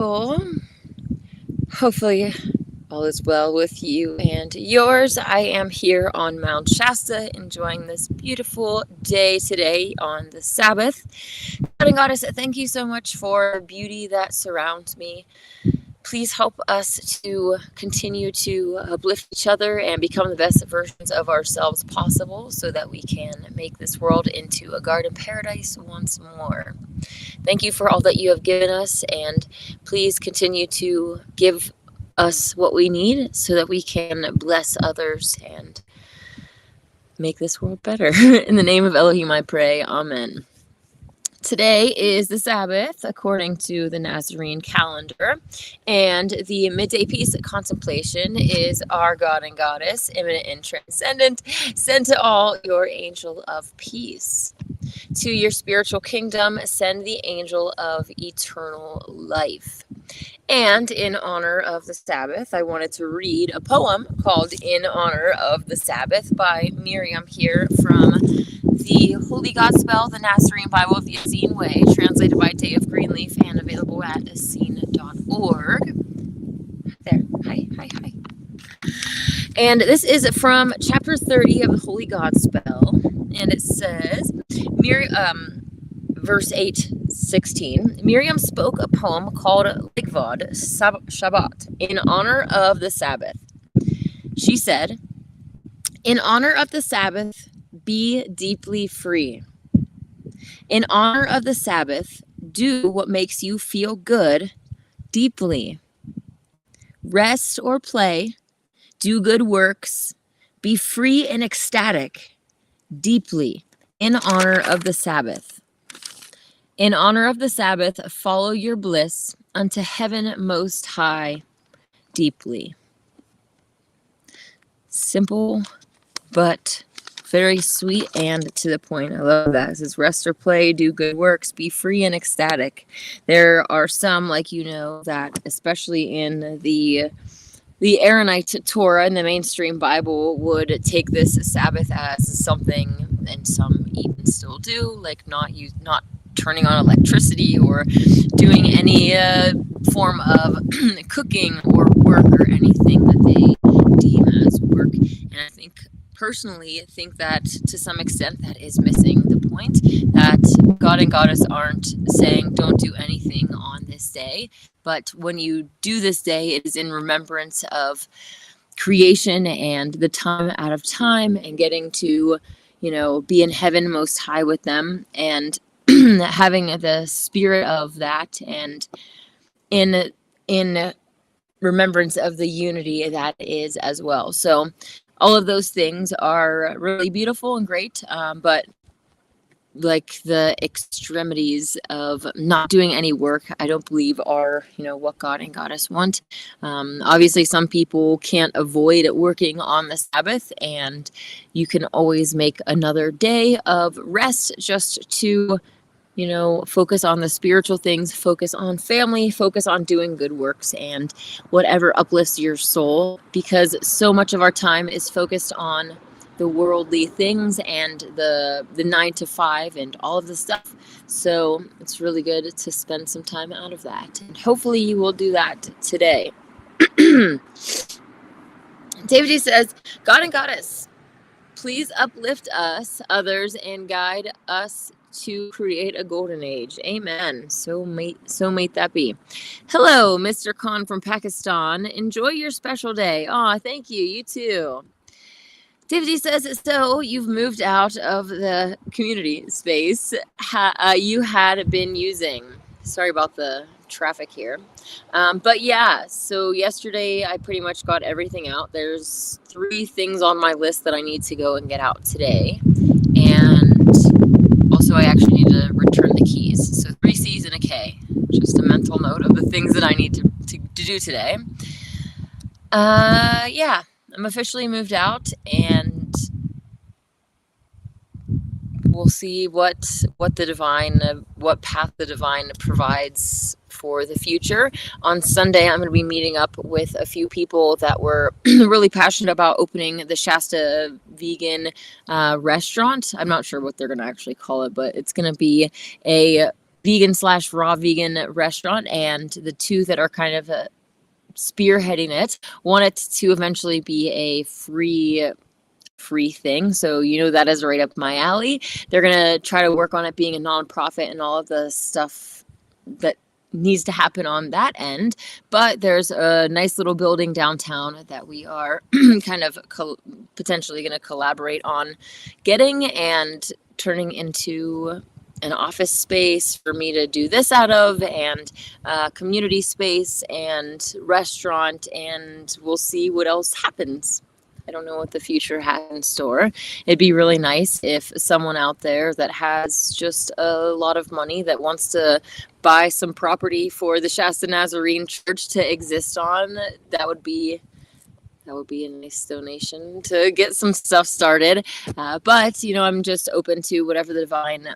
Well, hopefully all is well with you and yours. I am here on Mount Shasta enjoying this beautiful day today on the Sabbath. God and Goddess, thank you so much for the beauty that surrounds me. Please help us to continue to uplift each other and become the best versions of ourselves possible so that we can make this world into a garden paradise once more. Thank you for all that you have given us, and please continue to give us what we need so that we can bless others and make this world better. In the name of Elohim, I pray. Amen. Today is the Sabbath, according to the Nazarene calendar, and the midday peace contemplation is our God and Goddess, immanent and transcendent, send to all your angel of peace. To your spiritual kingdom, send the angel of eternal life. And in honor of the Sabbath, I wanted to read a poem called In Honor of the Sabbath by Miriam here from the Holy Gospel, the Nazarene Bible of the Essene Way, translated by Day of Greenleaf and available at essene.org. There. Hi, hi, hi. And this is from chapter 30 of the Holy Gospel. And it says, verse 8:16, Miriam spoke a poem called Ligvod Shabbat in honor of the Sabbath. She said, in honor of the Sabbath, be deeply free. In honor of the Sabbath, do what makes you feel good deeply. Rest or play, do good works, be free and ecstatic deeply in honor of the Sabbath. In honor of the Sabbath, follow your bliss unto heaven most high deeply. Simple, but very sweet and to the point. I love that. It says, rest or play, do good works, be free and ecstatic. There are some, like that especially in the Aaronite Torah in the mainstream Bible would take this Sabbath as something, and some even still do, like not turning on electricity or doing any form of cooking or work or anything that they deem as work. And I personally think that to some extent that is missing the point, that God and Goddess aren't saying don't do anything on this day, but when you do this day, it is in remembrance of creation and the time out of time and getting to, be in heaven most high with them and having the spirit of that, and in remembrance of the unity that is as well. So all of those things are really beautiful and great, but like the extremities of not doing any work, I don't believe are, what God and Goddess want. Obviously, some people can't avoid working on the Sabbath, and you can always make another day of rest just to, focus on the spiritual things, focus on family, focus on doing good works and whatever uplifts your soul, because so much of our time is focused on the worldly things and the 9 to 5 and all of the stuff. So it's really good to spend some time out of that. And hopefully you will do that today. David D says, God and Goddess, please uplift us, others, and guide us to create a golden age. Amen. So may that be. Hello, Mr. Khan from Pakistan. Enjoy your special day. Aw, thank you. You too. David says, so you've moved out of the community space you had been using. Sorry about the traffic here. But yeah, so yesterday I pretty much got everything out. There's 3 things on my list that I need to go and get out today. And also I actually need to return the keys. So 3 C's and a K. Just a mental note of the things that I need to do today. Yeah. I'm officially moved out, and we'll see what path the divine provides for the future. On Sunday, I'm going to be meeting up with a few people that were really passionate about opening the Shasta vegan restaurant. I'm not sure what they're going to actually call it, but it's going to be a vegan slash raw vegan restaurant, and the two that are kind of spearheading it want it to eventually be a free thing. So, that is right up my alley. They're going to try to work on it being a nonprofit and all of the stuff that needs to happen on that end. But there's a nice little building downtown that we are kind of potentially going to collaborate on getting and turning into an office space for me to do this out of, and community space and restaurant, and we'll see what else happens. I don't know what the future has in store. It'd be really nice if someone out there that has just a lot of money that wants to buy some property for the Shasta Nazarene Church to exist on, that would be a nice donation to get some stuff started. But, I'm just open to whatever the divine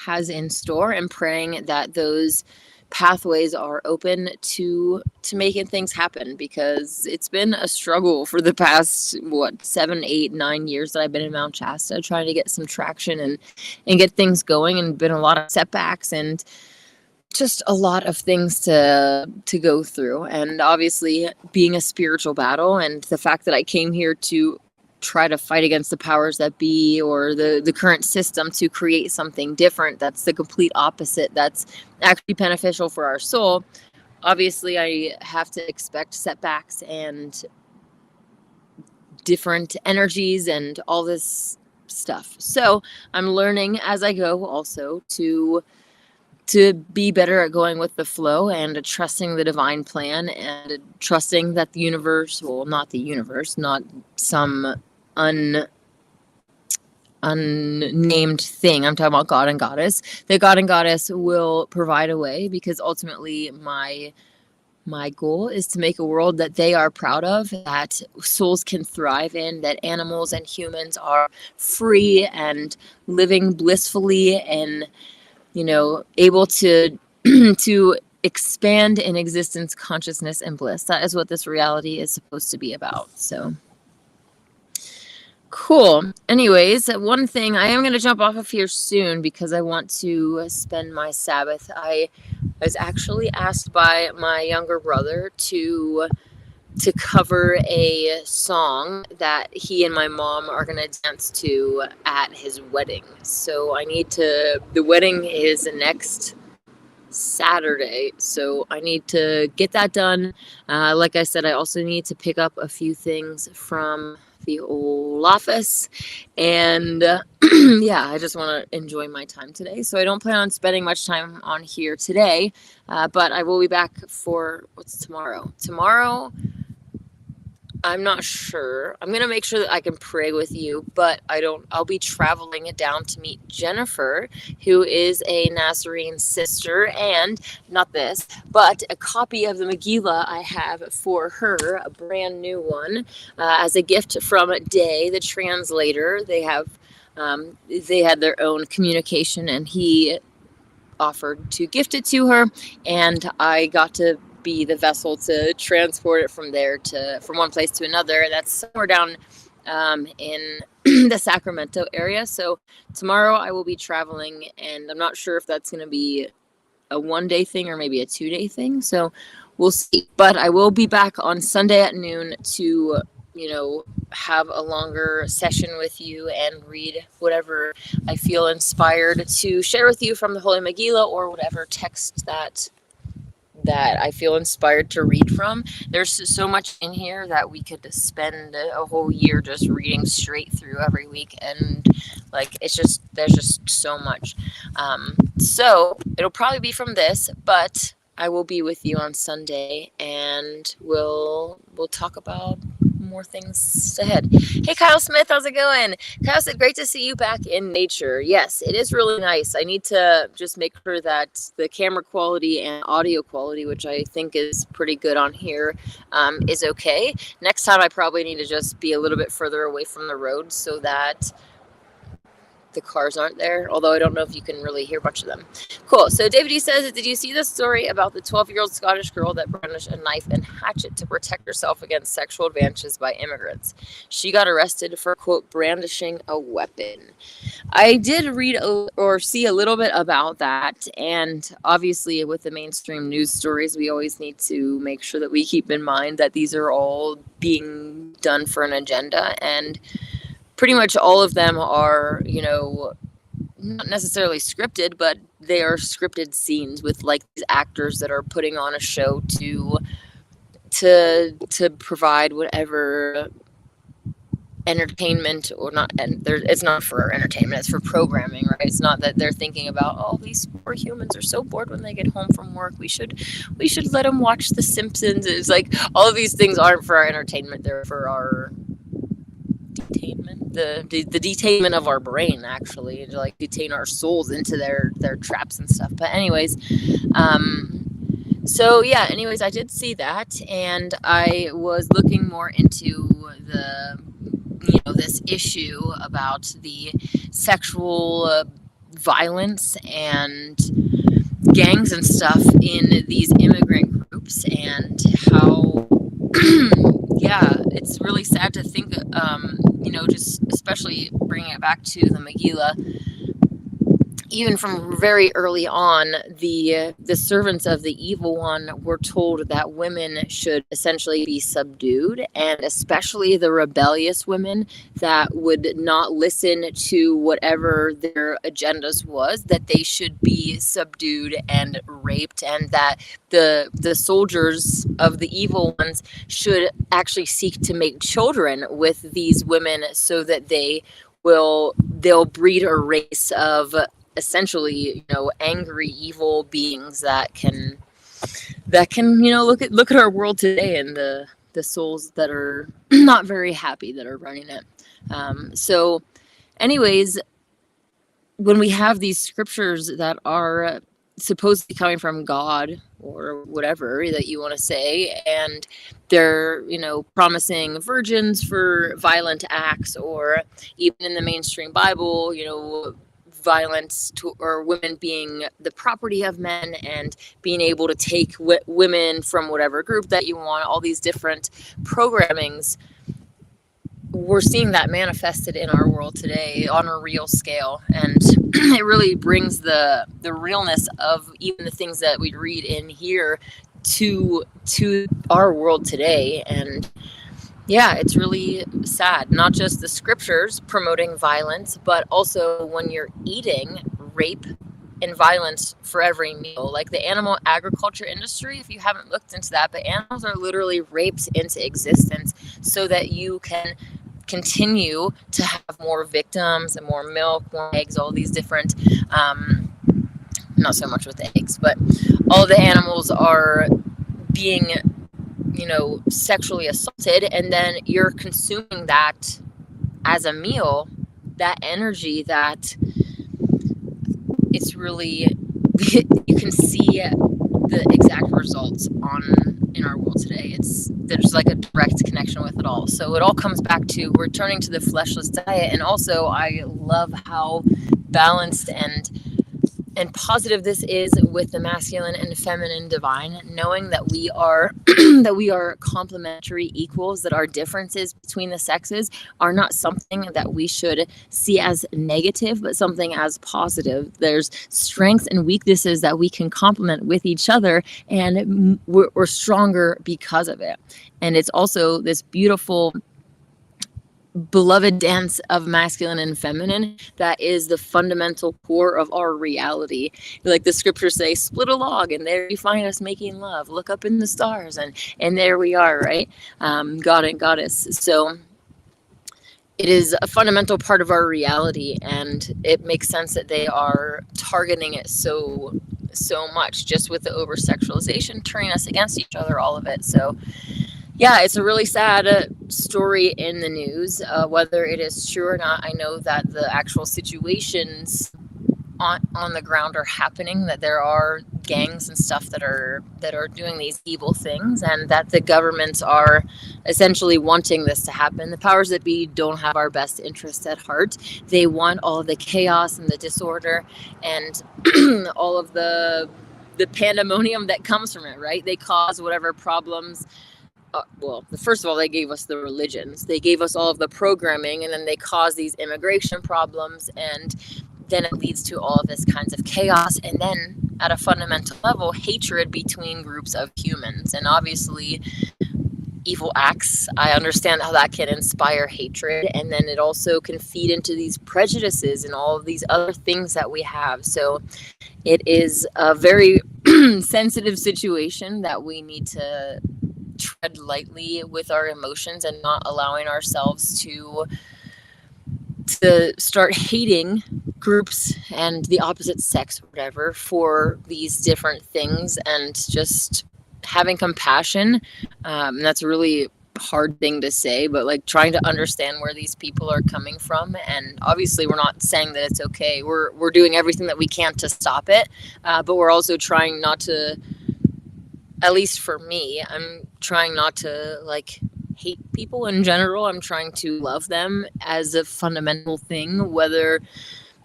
has in store, and praying that those pathways are open to making things happen, because it's been a struggle for the past 7, 8, 9 years that I've been in Mount Shasta, trying to get some traction and get things going, and been a lot of setbacks and just a lot of things to go through. And obviously being a spiritual battle, and the fact that I came here to try to fight against the powers that be, or the current system, to create something different that's the complete opposite, that's actually beneficial for our soul. Obviously I have to expect setbacks and different energies and all this stuff. So I'm learning as I go also to be better at going with the flow, and trusting the divine plan, and trusting that the universe, well, not the universe, not some unnamed thing. I'm talking about God and Goddess. The God and Goddess will provide a way, because ultimately my goal is to make a world that they are proud of, that souls can thrive in, that animals and humans are free and living blissfully, and able to to expand in existence, consciousness, and bliss. That is what this reality is supposed to be about. So cool. Anyways, one thing, I am going to jump off of here soon because I want to spend my Sabbath. I was actually asked by my younger brother to cover a song that he and my mom are going to dance to at his wedding. So the wedding is next Saturday, so I need to get that done. Like I said, I also need to pick up a few things from the old office, and yeah, I just want to enjoy my time today. So I don't plan on spending much time on here today, but I will be back for, what's tomorrow? Tomorrow, I'm not sure. I'm going to make sure that I can pray with you, but I'll be traveling down to meet Jennifer, who is a Nazarene sister, and not this, but a copy of the Megillah I have for her, a brand new one, as a gift from Day, the translator. They had their own communication, and he offered to gift it to her, and I got to be the vessel to transport it from one place to another. That's somewhere down in the Sacramento area. So tomorrow I will be traveling, and I'm not sure if that's going to be a 1-day thing or maybe a 2-day thing. So we'll see. But I will be back on Sunday at noon to, have a longer session with you and read whatever I feel inspired to share with you from the Holy Megillah, or whatever text that I feel inspired to read from. There's so much in here that we could spend a whole year just reading straight through every week, and there's just so much. So it'll probably be from this, but I will be with you on Sunday, and we'll talk about more things ahead. Hey, Kyle Smith, how's it going? Kyle said, great to see you back in nature. Yes, it is really nice. I need to just make sure that the camera quality and audio quality, which I think is pretty good on here, is okay. Next time I probably need to just be a little bit further away from the road so that the cars aren't there, although I don't know if you can really hear much of them. Cool. So David E says, did you see the story about the 12-year-old Scottish girl that brandished a knife and hatchet to protect herself against sexual advances by immigrants? She got arrested for, quote, brandishing a weapon. I did read or see a little bit about that, and obviously with the mainstream news stories, we always need to make sure that we keep in mind that these are all being done for an agenda, and pretty much all of them are, not necessarily scripted, but they are scripted scenes with like these actors that are putting on a show to provide whatever entertainment or not, and it's not for entertainment, it's for programming, right? It's not that they're thinking about, oh, these poor humans are so bored when they get home from work, we should let them watch The Simpsons. It's like all of these things aren't for our entertainment, they're for our detainment, the detainment of our brain, actually, to like detain our souls into their traps and stuff. But anyways, so yeah, anyways, I did see that, and I was looking more into this issue about the sexual violence and gangs and stuff in these immigrant groups, and how yeah, it's really sad to think, just especially bringing it back to the Megillah. Even from very early on, the servants of the evil one were told that women should essentially be subdued, and especially the rebellious women that would not listen to whatever their agendas was, that they should be subdued and raped, and that the soldiers of the evil ones should actually seek to make children with these women so that they'll breed a race of essentially, angry, evil beings that can look at our world today, and the souls that are not very happy that are running it. So anyways, when we have these scriptures that are supposed to be coming from God or whatever that you want to say, and they're, promising virgins for violent acts, or even in the mainstream Bible, violence or women being the property of men, and being able to take women from whatever group that you want, all these different programmings, we're seeing that manifested in our world today on a real scale. And it really brings the realness of even the things that we read in here to our world today. And yeah, it's really sad. Not just the scriptures promoting violence, but also when you're eating rape and violence for every meal. Like the animal agriculture industry, if you haven't looked into that, but animals are literally raped into existence so that you can continue to have more victims and more milk, more eggs, all these different, not so much with the eggs, but all the animals are being sexually assaulted, and then you're consuming that as a meal, that energy, that it's really you can see the exact results in our world today. There's like a direct connection with it all. So it all comes back to returning to the fleshless diet. And also I love how balanced and positive this is with the masculine and feminine divine, knowing that we are that we are complementary equals, that our differences between the sexes are not something that we should see as negative, but something as positive. There's strengths and weaknesses that we can complement with each other, and we're stronger because of it. And it's also this beautiful beloved dance of masculine and feminine that is the fundamental core of our reality. Like the scriptures say, split a log and there you find us making love. Look up in the stars and there we are, right? God and goddess. So it is a fundamental part of our reality, and it makes sense that they are targeting it so much, just with the over sexualization, turning us against each other, all of it. So yeah, it's a really sad story in the news, whether it is true or not. I know that the actual situations on the ground are happening, that there are gangs and stuff that are doing these evil things, and that the governments are essentially wanting this to happen. The powers that be don't have our best interests at heart. They want all of the chaos and the disorder and all of the pandemonium that comes from it, right? They cause whatever problems. Well, first of all, they gave us the religions. They gave us all of the programming, and then they cause these immigration problems, and then it leads to all of this kinds of chaos, and then at a fundamental level, hatred between groups of humans. And obviously, evil acts, I understand how that can inspire hatred, and then it also can feed into these prejudices and all of these other things that we have. So it is a very sensitive situation that we need to tread lightly with our emotions and not allowing ourselves to start hating groups and the opposite sex or whatever for these different things, and just having compassion. That's a really hard thing to say, but like trying to understand where these people are coming from. And obviously we're not saying that it's okay. We're doing everything that we can to stop it, but we're also trying not to, at least for me, I'm trying not to like hate people in general. I'm trying to love them as a fundamental thing, whether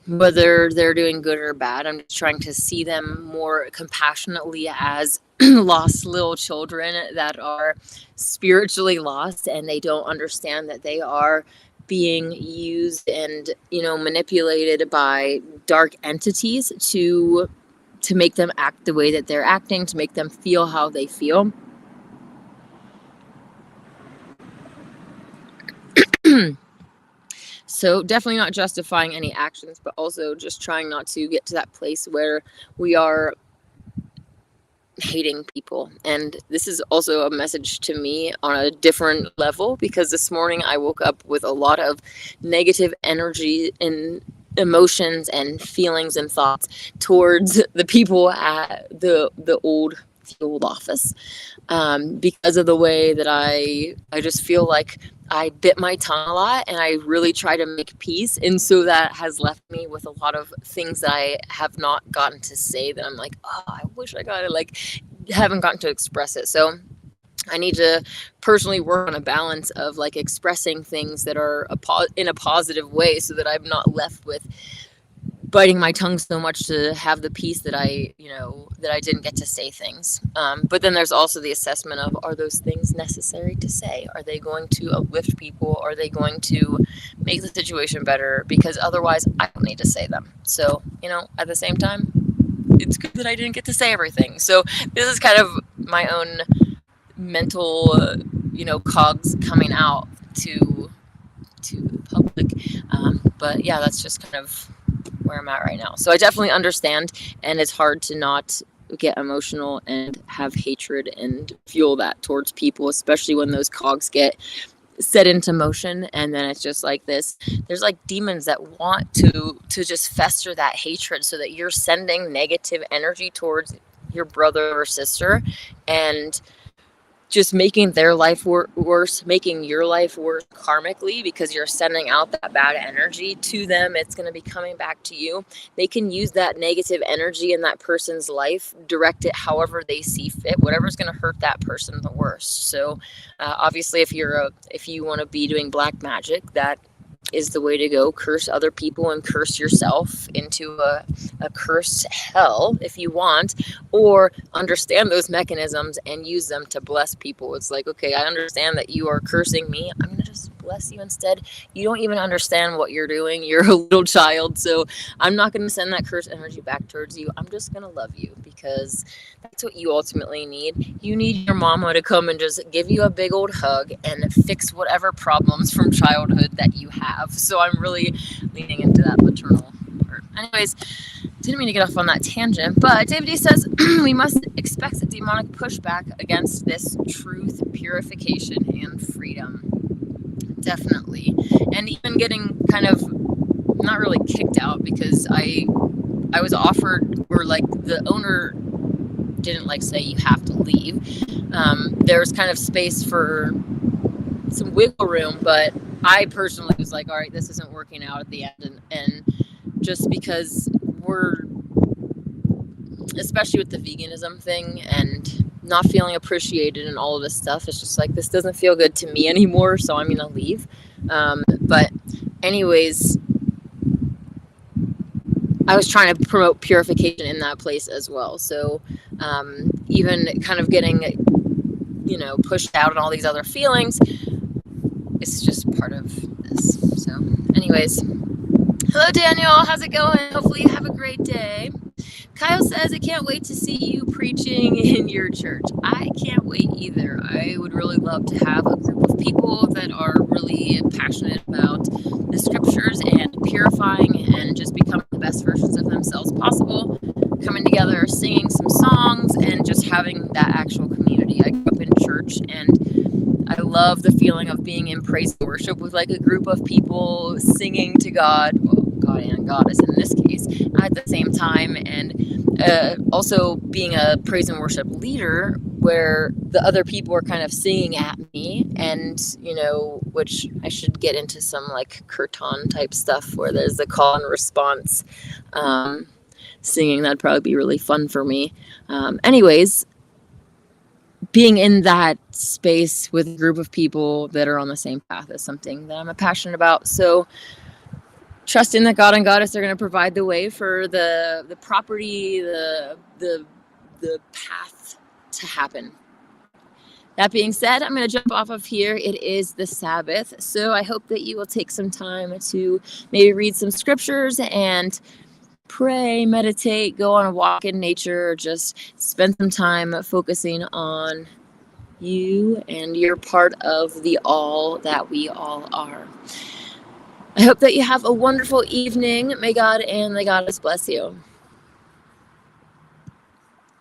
they're doing good or bad. I'm just trying to see them more compassionately as lost little children that are spiritually lost, and they don't understand that they are being used and, you know, manipulated by dark entities to make them act the way that they're acting, to make them feel how they feel. So definitely not justifying any actions, but also just trying not to get to that place where we are hating people. And this is also a message to me on a different level, because this morning I woke up with a lot of negative energy and emotions and feelings and thoughts towards the people at the old office, because of the way that I just feel like I bit my tongue a lot, and I really try to make peace. And so that has left me with a lot of things that I have not gotten to say, that I'm like, oh, I wish I got it, like haven't gotten to express it. So I need to personally work on a balance of like expressing things that are in a positive way, so that I'm not left with biting my tongue so much to have the peace that I didn't get to say things. But then there's also the assessment of, are those things necessary to say? Are they going to uplift people? Are they going to make the situation better? Because otherwise I don't need to say them. So, you know, at the same time, it's good that I didn't get to say everything. So this is kind of my own mental, cogs coming out to the public. But yeah, that's just kind of where I'm at right now. So I definitely understand, and it's hard to not get emotional and have hatred and fuel that towards people, especially when those cogs get set into motion. And then it's just like this, there's like demons that want to just fester that hatred, so that you're sending negative energy towards your brother or sister, and just making their life worse, making your life worse karmically, because you're sending out that bad energy to them. It's going to be coming back to you. They can use that negative energy in that person's life, direct it however they see fit, whatever's going to hurt that person the worst. So obviously, if you want to be doing black magic, that is the way to go. Curse other people and curse yourself into a cursed hell if you want, or understand those mechanisms and use them to bless people. It's like, okay, I understand that you are cursing me, I'm gonna just bless you instead. You don't even understand what you're doing. You're a little child, so I'm not gonna send that cursed energy back towards you. I'm just gonna love you, because that's what you ultimately need. You need your mama to come and just give you a big old hug and fix whatever problems from childhood that you have. So I'm really leaning into that maternal part. Anyways, didn't mean to get off on that tangent, but David D says we must expect a demonic pushback against this truth, purification, and freedom. Definitely. And even getting kind of not really kicked out, because I was offered, or like the owner didn't like say you have to leave. There was kind of space for some wiggle room, but I personally was like, all right, this isn't working out at the end, and just because especially with the veganism thing and not feeling appreciated and all of this stuff. It's just like, this doesn't feel good to me anymore, so I'm gonna leave. But anyways, I was trying to promote purification in that place as well. So even kind of getting, pushed out and all these other feelings, it's just part of this. So anyways, hello Daniel, how's it going? Hopefully you have a great day. Kyle says, I can't wait to see you preaching in your church. I can't wait either. I would really love to have a group of people that are really passionate about the scriptures and purifying and just becoming the best versions of themselves possible, coming together, singing some songs, and just having that actual community. I grew up in church, and I love the feeling of being in praise and worship with like a group of people singing to God, well, God and Goddess in this case, at the same time, and also being a praise and worship leader where the other people are kind of singing at me, and which I should get into some like kirtan type stuff where there's the call and response singing. That'd probably be really fun for me. Anyways, being in that space with a group of people that are on the same path is something that I'm passionate about. So trusting that God and Goddess are going to provide the way for the property, the path to happen. That being said, I'm going to jump off of here. It is the Sabbath, so I hope that you will take some time to maybe read some scriptures and pray, meditate, go on a walk in nature, or just spend some time focusing on you and you're part of the all that we all are. I hope that you have a wonderful evening. May God and the Goddess bless you.